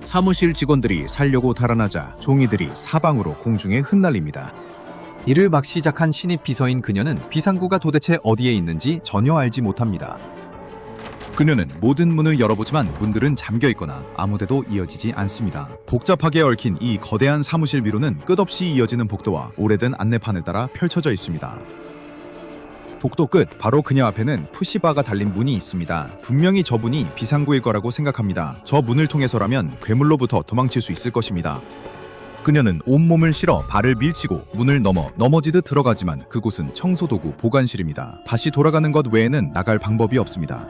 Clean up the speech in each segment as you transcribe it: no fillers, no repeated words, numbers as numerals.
사무실 직원들이 살려고 달아나자 종이들이 사방으로 공중에 흩날립니다. 일을 막 시작한 신입 비서인 그녀는 비상구가 도대체 어디에 있는지 전혀 알지 못합니다. 그녀는 모든 문을 열어보지만 문들은 잠겨 있거나 아무데도 이어지지 않습니다. 복잡하게 얽힌 이 거대한 사무실 미로는 끝없이 이어지는 복도와 오래된 안내판을 따라 펼쳐져 있습니다. 복도 끝 바로 그녀 앞에는 푸시바가 달린 문이 있습니다. 분명히 저 문이 비상구일 거라고 생각합니다. 저 문을 통해서라면 괴물로부터 도망칠 수 있을 것입니다. 그녀는 온몸을 실어 발을 밀치고 문을 넘어지듯 들어가지만 그곳은 청소도구 보관실입니다. 다시 돌아가는 것 외에는 나갈 방법이 없습니다.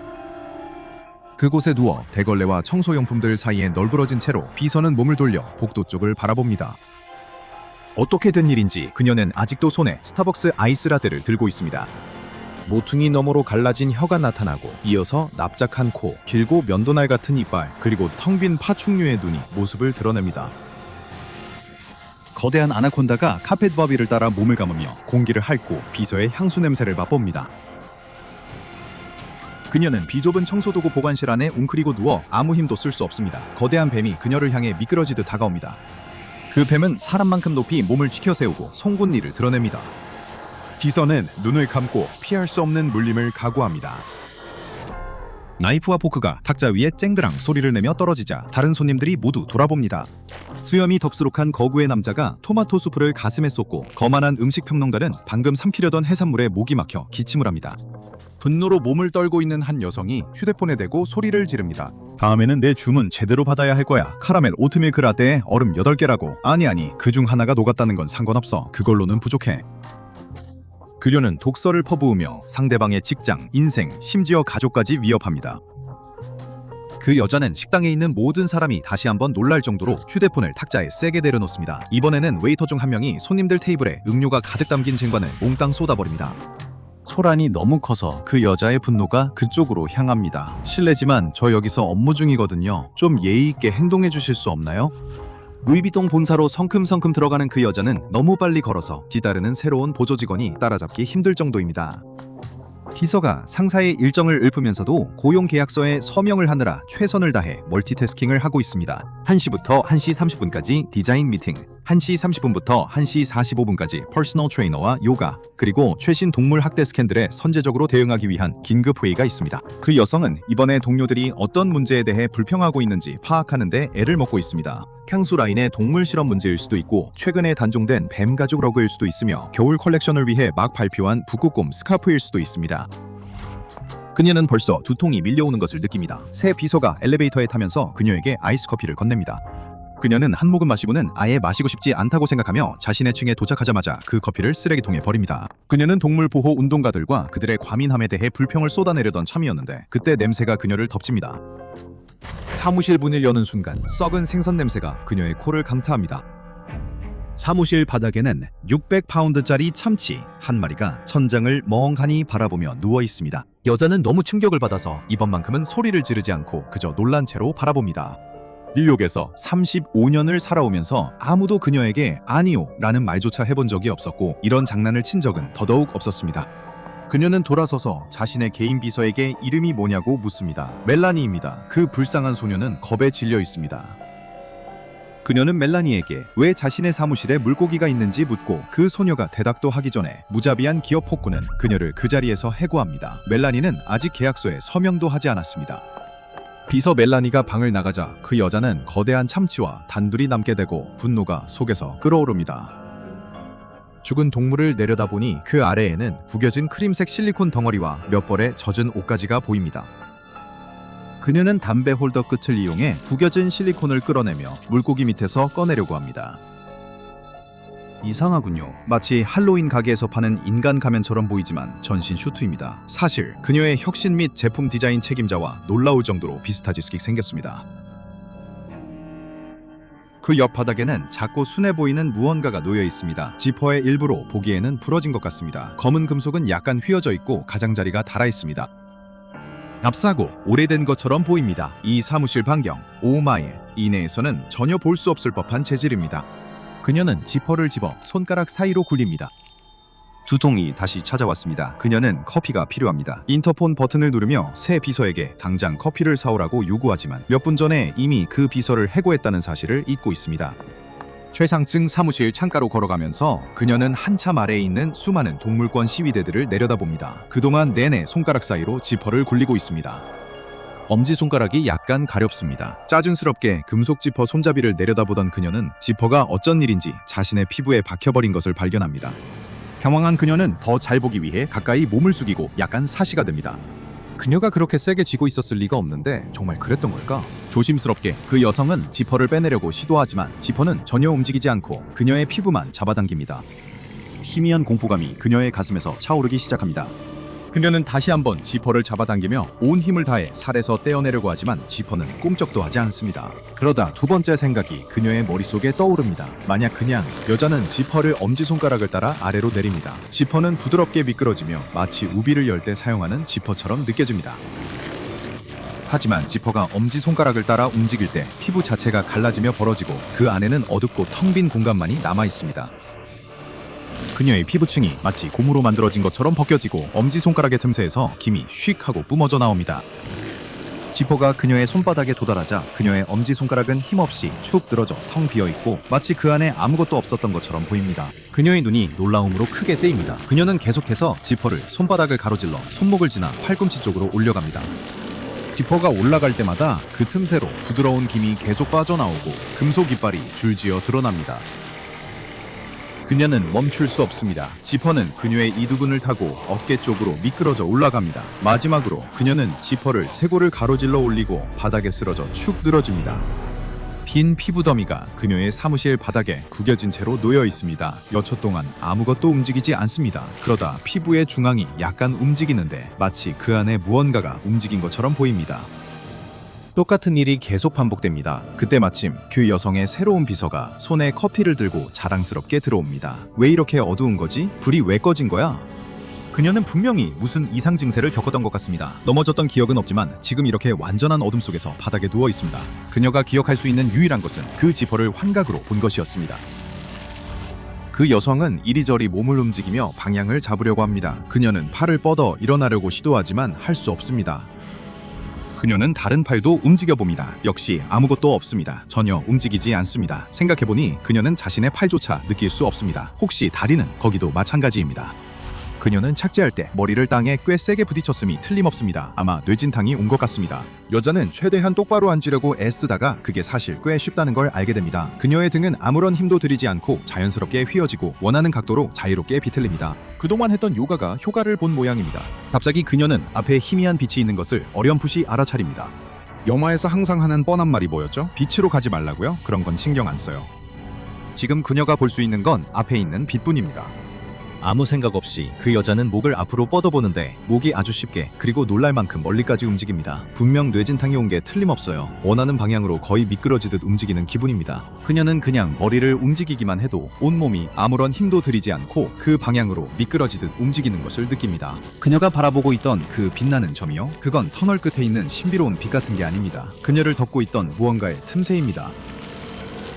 그곳에 누워 대걸레와 청소용품들 사이에 널브러진 채로 비서는 몸을 돌려 복도 쪽을 바라봅니다. 어떻게 된 일인지 그녀는 아직도 손에 스타벅스 아이스라떼를 들고 있습니다. 모퉁이 너머로 갈라진 혀가 나타나고 이어서 납작한 코, 길고 면도날 같은 이빨, 그리고 텅 빈 파충류의 눈이 모습을 드러냅니다. 거대한 아나콘다가 카펫 바위를 따라 몸을 감으며 공기를 핥고 비서의 향수 냄새를 맛봅니다. 그녀는 비좁은 청소도구 보관실 안에 웅크리고 누워 아무 힘도 쓸 수 없습니다. 거대한 뱀이 그녀를 향해 미끄러지듯 다가옵니다. 그 뱀은 사람만큼 높이 몸을 치켜세우고 송곳니를 드러냅니다. 비서는 눈을 감고 피할 수 없는 물림을 각오합니다. 나이프와 포크가 탁자 위에 쨍그랑 소리를 내며 떨어지자 다른 손님들이 모두 돌아봅니다. 수염이 덥수룩한 거구의 남자가 토마토 수프를 가슴에 쏟고 거만한 음식평론가는 방금 삼키려던 해산물에 목이 막혀 기침을 합니다. 분노로 몸을 떨고 있는 한 여성이 휴대폰에 대고 소리를 지릅니다. 다음에는 내 주문 제대로 받아야 할 거야. 카라멜 오트밀크 라떼에 얼음 8개라고. 아니 그중 하나가 녹았다는 건 상관없어. 그걸로는 부족해. 그녀는 독서를 퍼부으며 상대방의 직장, 인생, 심지어 가족까지 위협합니다. 그 여자는 식당에 있는 모든 사람이 다시 한번 놀랄 정도로 휴대폰을 탁자에 세게 내려놓습니다. 이번에는 웨이터 중 한 명이 손님들 테이블에 음료가 가득 담긴 쟁반을 몽땅 쏟아버립니다. 소란이 너무 커서 그 여자의 분노가 그쪽으로 향합니다. 실례지만 저 여기서 업무 중이거든요. 좀 예의 있게 행동해 주실 수 없나요? 루이비통 본사로 성큼성큼 들어가는 그 여자는 너무 빨리 걸어서 뒤따르는 새로운 보조 직원이 따라잡기 힘들 정도입니다. 비서가 상사의 일정을 읊으면서도 고용계약서에 서명을 하느라 최선을 다해 멀티태스킹을 하고 있습니다. 1시부터 1시 30분까지 디자인 미팅, 1시 30분부터 1시 45분까지 퍼스널 트레이너와 요가, 그리고 최신 동물 학대 스캔들에 선제적으로 대응하기 위한 긴급 회의가 있습니다. 그 여성은 이번에 동료들이 어떤 문제에 대해 불평하고 있는지 파악하는 데 애를 먹고 있습니다. 향수 라인의 동물 실험 문제일 수도 있고 최근에 단종된 뱀 가죽 러그일 수도 있으며 겨울 컬렉션을 위해 막 발표한 북극곰 스카프일 수도 있습니다. 그녀는 벌써 두통이 밀려오는 것을 느낍니다. 새 비서가 엘리베이터에 타면서 그녀에게 아이스 커피를 건넵니다. 그녀는 한 모금 마시고는 아예 마시고 싶지 않다고 생각하며 자신의 층에 도착하자마자 그 커피를 쓰레기통에 버립니다. 그녀는 동물 보호 운동가들과 그들의 과민함에 대해 불평을 쏟아내려던 참이었는데 그때 냄새가 그녀를 덮칩니다. 사무실 문을 여는 순간 썩은 생선 냄새가 그녀의 코를 강타합니다. 사무실 바닥에는 600파운드짜리 참치 한 마리가 천장을 멍하니 바라보며 누워 있습니다. 여자는 너무 충격을 받아서 이번만큼은 소리를 지르지 않고 그저 놀란 채로 바라봅니다. 뉴욕에서 35년을 살아오면서 아무도 그녀에게 아니요 라는 말조차 해본 적이 없었고 이런 장난을 친 적은 더더욱 없었습니다. 그녀는 돌아서서 자신의 개인 비서에게 이름이 뭐냐고 묻습니다. 멜라니입니다. 그 불쌍한 소녀는 겁에 질려 있습니다. 그녀는 멜라니에게 왜 자신의 사무실에 물고기가 있는지 묻고 그 소녀가 대답도 하기 전에 무자비한 기업 폭군은 그녀를 그 자리에서 해고합니다. 멜라니는 아직 계약서에 서명도 하지 않았습니다. 비서 멜라니가 방을 나가자 그 여자는 거대한 참치와 단둘이 남게 되고 분노가 속에서 끓어오릅니다. 죽은 동물을 내려다보니 그 아래에는 구겨진 크림색 실리콘 덩어리와 몇 벌의 젖은 옷가지가 보입니다. 그녀는 담배 홀더 끝을 이용해 구겨진 실리콘을 끌어내며 물고기 밑에서 꺼내려고 합니다. 이상하군요. 마치 할로윈 가게에서 파는 인간 가면처럼 보이지만 전신 슈트입니다. 사실 그녀의 혁신 및 제품 디자인 책임자와 놀라울 정도로 비슷하게 생겼습니다. 그 옆 바닥에는 작고 순해 보이는 무언가가 놓여 있습니다. 지퍼의 일부로 보기에는 부러진 것 같습니다. 검은 금속은 약간 휘어져 있고 가장자리가 닳아 있습니다. 값싸고 오래된 것처럼 보입니다. 이 사무실 반경 5마일 이내에서는 전혀 볼 수 없을 법한 재질입니다. 그녀는 지퍼를 집어 손가락 사이로 굴립니다. 두통이 다시 찾아왔습니다. 그녀는 커피가 필요합니다. 인터폰 버튼을 누르며 새 비서에게 당장 커피를 사오라고 요구하지만 몇 분 전에 이미 그 비서를 해고했다는 사실을 잊고 있습니다. 최상층 사무실 창가로 걸어가면서 그녀는 한참 아래에 있는 수많은 동물권 시위대들을 내려다봅니다. 그동안 내내 손가락 사이로 지퍼를 굴리고 있습니다. 엄지손가락이 약간 가렵습니다. 짜증스럽게 금속 지퍼 손잡이를 내려다보던 그녀는 지퍼가 어쩐 일인지 자신의 피부에 박혀버린 것을 발견합니다. 당황한 그녀는 더 잘 보기 위해 가까이 몸을 숙이고 약간 사시가 됩니다. 그녀가 그렇게 세게 쥐고 있었을 리가 없는데 정말 그랬던 걸까? 조심스럽게 그 여성은 지퍼를 빼내려고 시도하지만 지퍼는 전혀 움직이지 않고 그녀의 피부만 잡아당깁니다. 희미한 공포감이 그녀의 가슴에서 차오르기 시작합니다. 그녀는 다시 한번 지퍼를 잡아당기며 온 힘을 다해 살에서 떼어내려고 하지만 지퍼는 꼼짝도 하지 않습니다. 그러다 두 번째 생각이 그녀의 머릿속에 떠오릅니다. 만약 그냥 여자는 지퍼를 엄지손가락을 따라 아래로 내립니다. 지퍼는 부드럽게 미끄러지며 마치 우비를 열 때 사용하는 지퍼처럼 느껴집니다. 하지만 지퍼가 엄지손가락을 따라 움직일 때 피부 자체가 갈라지며 벌어지고 그 안에는 어둡고 텅 빈 공간만이 남아 있습니다. 그녀의 피부층이 마치 고무로 만들어진 것처럼 벗겨지고 엄지손가락의 틈새에서 김이 휙 하고 뿜어져 나옵니다. 지퍼가 그녀의 손바닥에 도달하자 그녀의 엄지손가락은 힘없이 축 늘어져 텅 비어있고 마치 그 안에 아무것도 없었던 것처럼 보입니다. 그녀의 눈이 놀라움으로 크게 뜨입니다. 그녀는 계속해서 지퍼를 손바닥을 가로질러 손목을 지나 팔꿈치 쪽으로 올려갑니다. 지퍼가 올라갈 때마다 그 틈새로 부드러운 김이 계속 빠져나오고 금속 이빨이 줄지어 드러납니다. 그녀는 멈출 수 없습니다. 지퍼는 그녀의 이두근을 타고 어깨 쪽으로 미끄러져 올라갑니다. 마지막으로 그녀는 지퍼를 쇄골을 가로질러 올리고 바닥에 쓰러져 축 늘어집니다. 빈 피부 더미가 그녀의 사무실 바닥에 구겨진 채로 놓여 있습니다. 여초 동안 아무것도 움직이지 않습니다. 그러다 피부의 중앙이 약간 움직이는데 마치 그 안에 무언가가 움직인 것처럼 보입니다. 똑같은 일이 계속 반복됩니다. 그때 마침 그 여성의 새로운 비서가 손에 커피를 들고 자랑스럽게 들어옵니다. 왜 이렇게 어두운 거지? 불이 왜 꺼진 거야? 그녀는 분명히 무슨 이상 증세를 겪었던 것 같습니다. 넘어졌던 기억은 없지만 지금 이렇게 완전한 어둠 속에서 바닥에 누워 있습니다. 그녀가 기억할 수 있는 유일한 것은 그 지퍼를 환각으로 본 것이었습니다. 그 여성은 이리저리 몸을 움직이며 방향을 잡으려고 합니다. 그녀는 팔을 뻗어 일어나려고 시도하지만 할 수 없습니다. 그녀는 다른 팔도 움직여봅니다. 역시 아무것도 없습니다. 전혀 움직이지 않습니다. 생각해보니 그녀는 자신의 팔조차 느낄 수 없습니다. 혹시 다리는 거기도 마찬가지입니다. 그녀는 착지할 때 머리를 땅에 꽤 세게 부딪혔음이 틀림없습니다. 아마 뇌진탕이 온 것 같습니다. 여자는 최대한 똑바로 앉으려고 애쓰다가 그게 사실 꽤 쉽다는 걸 알게 됩니다. 그녀의 등은 아무런 힘도 들이지 않고 자연스럽게 휘어지고 원하는 각도로 자유롭게 비틀립니다. 그동안 했던 요가가 효과를 본 모양입니다. 갑자기 그녀는 앞에 희미한 빛이 있는 것을 어렴풋이 알아차립니다. 영화에서 항상 하는 뻔한 말이 뭐였죠? 빛으로 가지 말라고요? 그런 건 신경 안 써요. 지금 그녀가 볼 수 있는 건 앞에 있는 빛뿐입니다. 아무 생각 없이 그 여자는 목을 앞으로 뻗어보는데 목이 아주 쉽게 그리고 놀랄 만큼 멀리까지 움직입니다. 분명 뇌진탕이 온 게 틀림없어요. 원하는 방향으로 거의 미끄러지듯 움직이는 기분입니다. 그녀는 그냥 머리를 움직이기만 해도 온몸이 아무런 힘도 들이지 않고 그 방향으로 미끄러지듯 움직이는 것을 느낍니다. 그녀가 바라보고 있던 그 빛나는 점이요? 그건 터널 끝에 있는 신비로운 빛 같은 게 아닙니다. 그녀를 덮고 있던 무언가의 틈새입니다.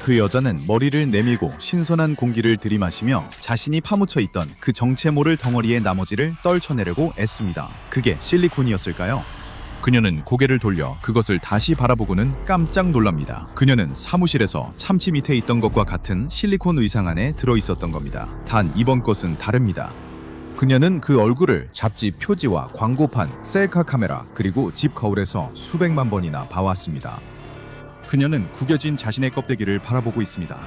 그 여자는 머리를 내밀고 신선한 공기를 들이마시며 자신이 파묻혀 있던 그 정체 모를 덩어리의 나머지를 떨쳐내려고 애씁니다. 그게 실리콘이었을까요? 그녀는 고개를 돌려 그것을 다시 바라보고는 깜짝 놀랍니다. 그녀는 사무실에서 참치 밑에 있던 것과 같은 실리콘 의상 안에 들어있었던 겁니다. 단 이번 것은 다릅니다. 그녀는 그 얼굴을 잡지 표지와 광고판, 셀카 카메라, 그리고 집 거울에서 수백만 번이나 봐왔습니다. 그녀는 구겨진 자신의 껍데기를 바라보고 있습니다.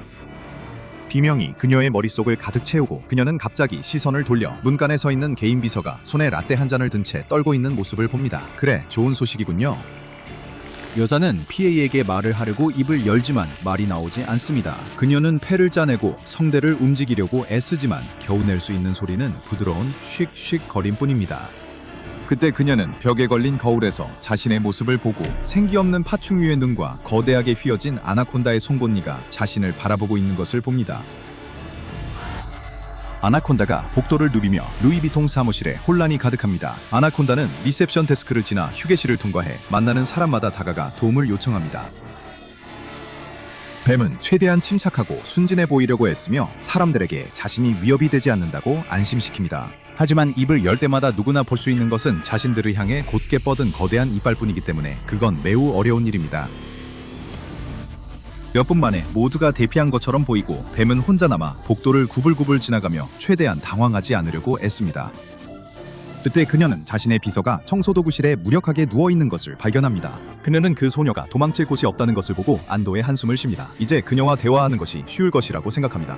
비명이 그녀의 머릿속을 가득 채우고 그녀는 갑자기 시선을 돌려 문간에 서 있는 개인 비서가 손에 라떼 한 잔을 든 채 떨고 있는 모습을 봅니다. 그래, 좋은 소식이군요. 여자는 PA에게 말을 하려고 입을 열지만 말이 나오지 않습니다. 그녀는 폐를 짜내고 성대를 움직이려고 애쓰지만 겨우 낼 수 있는 소리는 부드러운 쉭쉭 거림뿐입니다. 그때 그녀는 벽에 걸린 거울에서 자신의 모습을 보고 생기 없는 파충류의 눈과 거대하게 휘어진 아나콘다의 송곳니가 자신을 바라보고 있는 것을 봅니다. 아나콘다가 복도를 누비며 루이비통 사무실에 혼란이 가득합니다. 아나콘다는 리셉션 데스크를 지나 휴게실을 통과해 만나는 사람마다 다가가 도움을 요청합니다. 뱀은 최대한 침착하고 순진해 보이려고 애쓰며 사람들에게 자신이 위협이 되지 않는다고 안심시킵니다. 하지만 입을 열 때마다 누구나 볼 수 있는 것은 자신들을 향해 곧게 뻗은 거대한 이빨뿐이기 때문에 그건 매우 어려운 일입니다. 몇 분 만에 모두가 대피한 것처럼 보이고 뱀은 혼자 남아 복도를 구불구불 지나가며 최대한 당황하지 않으려고 애씁니다. 그때 그녀는 자신의 비서가 청소도구실에 무력하게 누워있는 것을 발견합니다. 그녀는 그 소녀가 도망칠 곳이 없다는 것을 보고 안도의 한숨을 쉽니다. 이제 그녀와 대화하는 것이 쉬울 것이라고 생각합니다.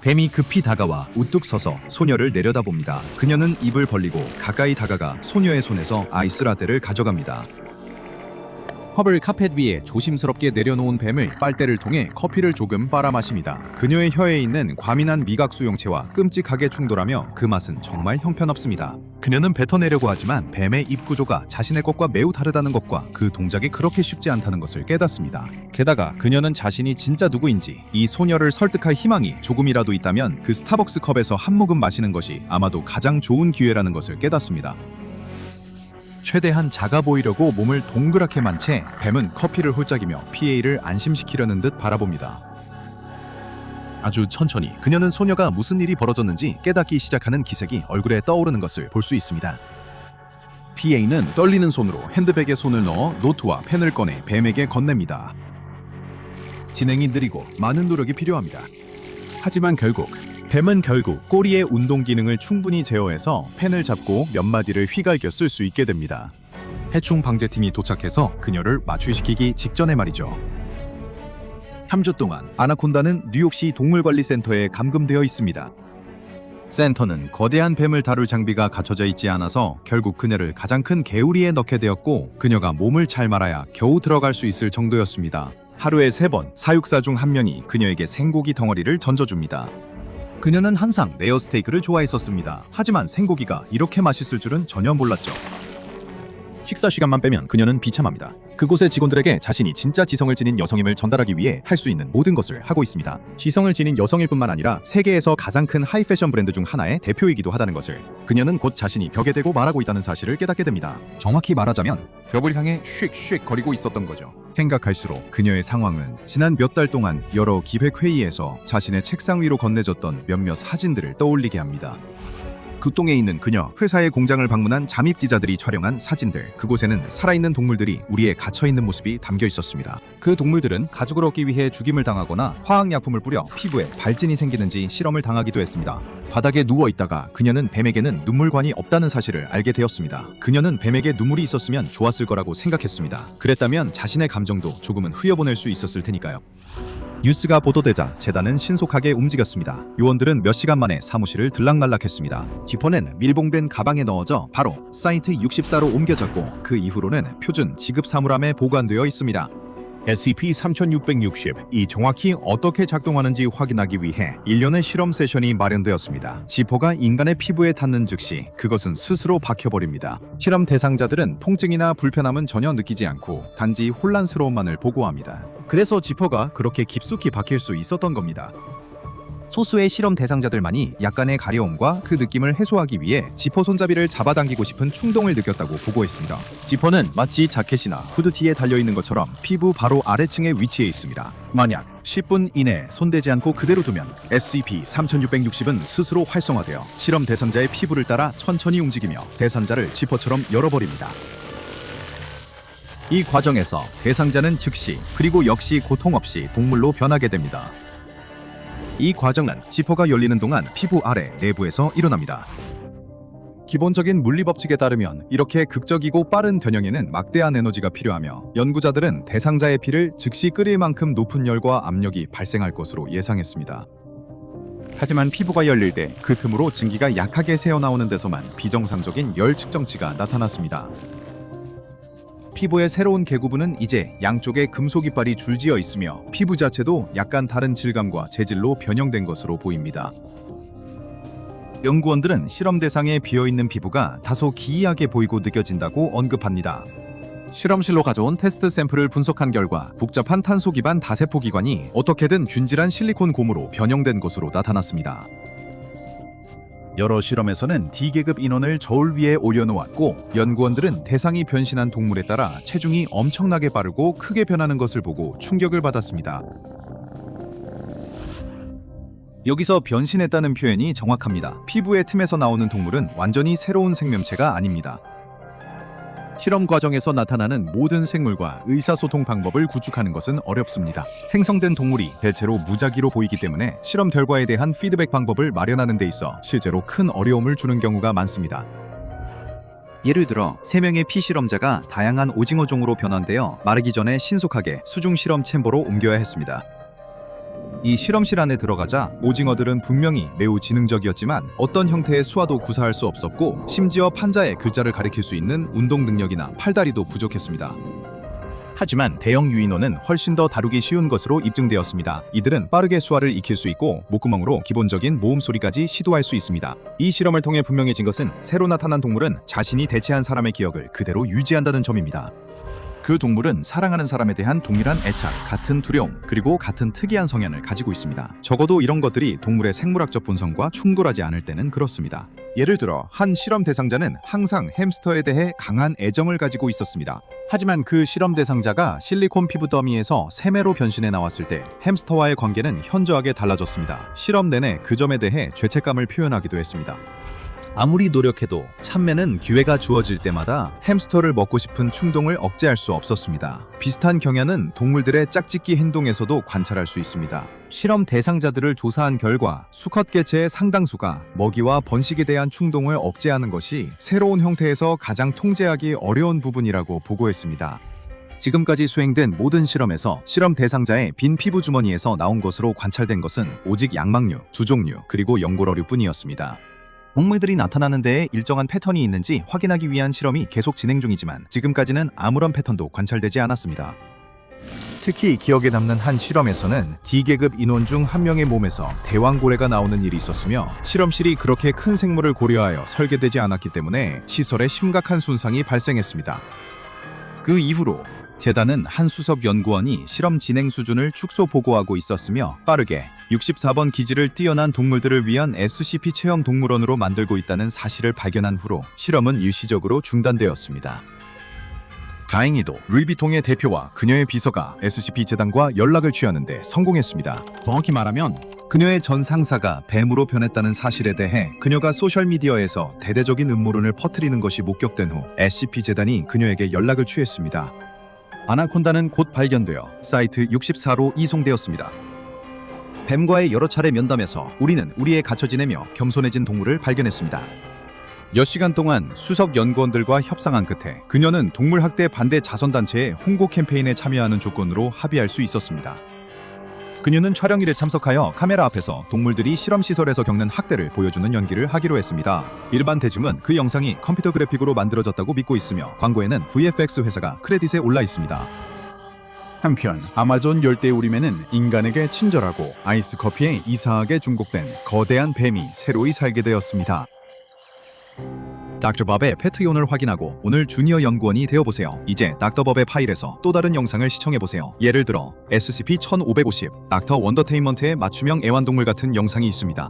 뱀이 급히 다가와 우뚝 서서 소녀를 내려다봅니다. 그녀는 입을 벌리고 가까이 다가가 소녀의 손에서 아이스라떼를 가져갑니다. 컵을 카펫 위에 조심스럽게 내려놓은 뱀을 빨대를 통해 커피를 조금 빨아 마십니다. 그녀의 혀에 있는 과민한 미각 수용체와 끔찍하게 충돌하며 그 맛은 정말 형편없습니다. 그녀는 뱉어내려고 하지만 뱀의 입 구조가 자신의 것과 매우 다르다는 것과 그 동작이 그렇게 쉽지 않다는 것을 깨닫습니다. 게다가 그녀는 자신이 진짜 누구인지, 이 소녀를 설득할 희망이 조금이라도 있다면 그 스타벅스 컵에서 한 모금 마시는 것이 아마도 가장 좋은 기회라는 것을 깨닫습니다. 최대한 작아 보이려고 몸을 동그랗게 만 채 뱀은 커피를 홀짝이며 PA를 안심시키려는 듯 바라봅니다. 아주 천천히 그녀는 소녀가 무슨 일이 벌어졌는지 깨닫기 시작하는 기색이 얼굴에 떠오르는 것을 볼 수 있습니다. PA는 떨리는 손으로 핸드백에 손을 넣어 노트와 펜을 꺼내 뱀에게 건넵니다. 진행이 느리고 많은 노력이 필요합니다. 하지만 뱀은 결국 꼬리의 운동 기능을 충분히 제어해서 펜을 잡고 몇 마디를 휘갈겨 쓸 수 있게 됩니다. 해충 방제팀이 도착해서 그녀를 마취시키기 직전에 말이죠. 3주 동안 아나콘다는 뉴욕시 동물관리센터에 감금되어 있습니다. 센터는 거대한 뱀을 다룰 장비가 갖춰져 있지 않아서 결국 그녀를 가장 큰 개우리에 넣게 되었고 그녀가 몸을 잘 말아야 겨우 들어갈 수 있을 정도였습니다. 하루에 3번 사육사 중 한 명이 그녀에게 생고기 덩어리를 던져줍니다. 그녀는 항상 레어 스테이크를 좋아했었습니다. 하지만 생고기가 이렇게 맛있을 줄은 전혀 몰랐죠. 식사 시간만 빼면 그녀는 비참합니다. 그곳의 직원들에게 자신이 진짜 지성을 지닌 여성임을 전달하기 위해 할 수 있는 모든 것을 하고 있습니다. 지성을 지닌 여성일 뿐만 아니라 세계에서 가장 큰 하이패션 브랜드 중 하나의 대표이기도 하다는 것을, 그녀는 곧 자신이 벽에 대고 말하고 있다는 사실을 깨닫게 됩니다. 정확히 말하자면 벽을 향해 쉑쉑 거리고 있었던 거죠. 생각할수록 그녀의 상황은 지난 몇 달 동안 여러 기획회의에서 자신의 책상 위로 건네졌던 몇몇 사진들을 떠올리게 합니다. 극동에 있는 그녀, 회사의 공장을 방문한 잠입지자들이 촬영한 사진들, 그곳에는 살아있는 동물들이 우리에 갇혀있는 모습이 담겨 있었습니다. 그 동물들은 가죽을 얻기 위해 죽임을 당하거나 화학약품을 뿌려 피부에 발진이 생기는지 실험을 당하기도 했습니다. 바닥에 누워있다가 그녀는 뱀에게는 눈물관이 없다는 사실을 알게 되었습니다. 그녀는 뱀에게 눈물이 있었으면 좋았을 거라고 생각했습니다. 그랬다면 자신의 감정도 조금은 흘려보낼 수 있었을 테니까요. 뉴스가 보도되자 재단은 신속하게 움직였습니다. 요원들은 몇 시간 만에 사무실을 들락날락했습니다. 지퍼는 밀봉된 가방에 넣어져 바로 사이트 64로 옮겨졌고 그 이후로는 표준 지급 사물함에 보관되어 있습니다. SCP-3660이 정확히 어떻게 작동하는지 확인하기 위해 일련의 실험 세션이 마련되었습니다. 지퍼가 인간의 피부에 닿는 즉시 그것은 스스로 박혀버립니다. 실험 대상자들은 통증이나 불편함은 전혀 느끼지 않고 단지 혼란스러움만을 보고합니다. 그래서 지퍼가 그렇게 깊숙이 박힐 수 있었던 겁니다. 소수의 실험 대상자들만이 약간의 가려움과 그 느낌을 해소하기 위해 지퍼 손잡이를 잡아당기고 싶은 충동을 느꼈다고 보고했습니다. 지퍼는 마치 자켓이나 후드티에 달려있는 것처럼 피부 바로 아래층에 위치해 있습니다. 만약 10분 이내에 손대지 않고 그대로 두면 SCP-3660은 스스로 활성화되어 실험 대상자의 피부를 따라 천천히 움직이며 대상자를 지퍼처럼 열어버립니다. 이 과정에서 대상자는 즉시 그리고 역시 고통 없이 동물로 변하게 됩니다. 이 과정은 지퍼가 열리는 동안 피부 아래 내부에서 일어납니다. 기본적인 물리 법칙에 따르면 이렇게 극적이고 빠른 변형에는 막대한 에너지가 필요하며 연구자들은 대상자의 피를 즉시 끓일 만큼 높은 열과 압력이 발생할 것으로 예상했습니다. 하지만 피부가 열릴 때 그 틈으로 증기가 약하게 새어나오는 데서만 비정상적인 열 측정치가 나타났습니다. 피부의 새로운 계구부는 이제 양쪽에 금속 이빨이 줄지어 있으며 피부 자체도 약간 다른 질감과 재질로 변형된 것으로 보입니다. 연구원들은 실험 대상에 비어있는 피부가 다소 기이하게 보이고 느껴진다고 언급합니다. 실험실로 가져온 테스트 샘플을 분석한 결과 복잡한 탄소 기반 다세포 기관이 어떻게든 균질한 실리콘 고무로 변형된 것으로 나타났습니다. 여러 실험에서는 D계급 인원을 저울 위에 올려놓았고 연구원들은 대상이 변신한 동물에 따라 체중이 엄청나게 빠르고 크게 변하는 것을 보고 충격을 받았습니다. 여기서 변신했다는 표현이 정확합니다. 피부의 틈에서 나오는 동물은 완전히 새로운 생명체가 아닙니다. 실험 과정에서 나타나는 모든 생물과 의사소통 방법을 구축하는 것은 어렵습니다. 생성된 동물이 대체로 무작위로 보이기 때문에 실험 결과에 대한 피드백 방법을 마련하는 데 있어 실제로 큰 어려움을 주는 경우가 많습니다. 예를 들어 3명의 피실험자가 다양한 오징어 종으로 변환되어 마르기 전에 신속하게 수중 실험 챔버로 옮겨야 했습니다. 이 실험실 안에 들어가자 오징어들은 분명히 매우 지능적이었지만 어떤 형태의 수화도 구사할 수 없었고 심지어 판자에 글자를 가리킬 수 있는 운동 능력이나 팔다리도 부족했습니다. 하지만 대형 유인원은 훨씬 더 다루기 쉬운 것으로 입증되었습니다. 이들은 빠르게 수화를 익힐 수 있고 목구멍으로 기본적인 모음 소리까지 시도할 수 있습니다. 이 실험을 통해 분명해진 것은 새로 나타난 동물은 자신이 대체한 사람의 기억을 그대로 유지한다는 점입니다. 그 동물은 사랑하는 사람에 대한 동일한 애착, 같은 두려움, 그리고 같은 특이한 성향을 가지고 있습니다. 적어도 이런 것들이 동물의 생물학적 본성과 충돌하지 않을 때는 그렇습니다. 예를 들어 한 실험 대상자는 항상 햄스터에 대해 강한 애정을 가지고 있었습니다. 하지만 그 실험 대상자가 실리콘 피부 더미에서 새매로 변신해 나왔을 때 햄스터와의 관계는 현저하게 달라졌습니다. 실험 내내 그 점에 대해 죄책감을 표현하기도 했습니다. 아무리 노력해도 참매는 기회가 주어질 때마다 햄스터를 먹고 싶은 충동을 억제할 수 없었습니다. 비슷한 경향은 동물들의 짝짓기 행동에서도 관찰할 수 있습니다. 실험 대상자들을 조사한 결과 수컷 개체의 상당수가 먹이와 번식에 대한 충동을 억제하는 것이 새로운 형태에서 가장 통제하기 어려운 부분이라고 보고했습니다. 지금까지 수행된 모든 실험에서 실험 대상자의 빈 피부 주머니에서 나온 것으로 관찰된 것은 오직 양막류, 주종류, 그리고 연골어류뿐이었습니다. 동물들이 나타나는 데에 일정한 패턴이 있는지 확인하기 위한 실험이 계속 진행 중이지만 지금까지는 아무런 패턴도 관찰되지 않았습니다. 특히 기억에 남는 한 실험에서는 D계급 인원 중 한 명의 몸에서 대왕고래가 나오는 일이 있었으며 실험실이 그렇게 큰 생물을 고려하여 설계되지 않았기 때문에 시설에 심각한 손상이 발생했습니다. 그 이후로 재단은 한수섭 연구원이 실험 진행 수준을 축소 보고하고 있었으며 빠르게 64번 기지를 뛰어난 동물들을 위한 SCP 체험 동물원으로 만들고 있다는 사실을 발견한 후로 실험은 일시적으로 중단되었습니다. 다행히도 루이비통의 대표와 그녀의 비서가 SCP 재단과 연락을 취하는데 성공했습니다. 정확히 말하면 그녀의 전 상사가 뱀으로 변했다는 사실에 대해 그녀가 소셜미디어에서 대대적인 음모론을 퍼뜨리는 것이 목격된 후 SCP 재단이 그녀에게 연락을 취했습니다. 아나콘다는 곧 발견되어 사이트 64로 이송되었습니다. 뱀과의 여러 차례 면담에서 우리는 우리에 갇혀 지내며 겸손해진 동물을 발견했습니다. 몇 시간 동안 수석 연구원들과 협상한 끝에 그녀는 동물학대 반대 자선단체의 홍보 캠페인에 참여하는 조건으로 합의할 수 있었습니다. 그녀는 촬영일에 참석하여 카메라 앞에서 동물들이 실험시설에서 겪는 학대를 보여주는 연기를 하기로 했습니다. 일반 대중은 그 영상이 컴퓨터 그래픽으로 만들어졌다고 믿고 있으며 광고에는 VFX 회사가 크레딧에 올라 있습니다. 한편 아마존 열대우림에는 인간에게 친절하고 아이스 커피에 이상하게 중복된 거대한 뱀이 새로이 살게 되었습니다. 닥터밥의 패트리온을 확인하고 오늘 주니어 연구원이 되어보세요. 이제 닥터밥의 파일에서 또 다른 영상을 시청해보세요. 예를 들어 SCP-1550 닥터 원더테인먼트의 맞춤형 애완동물 같은 영상이 있습니다.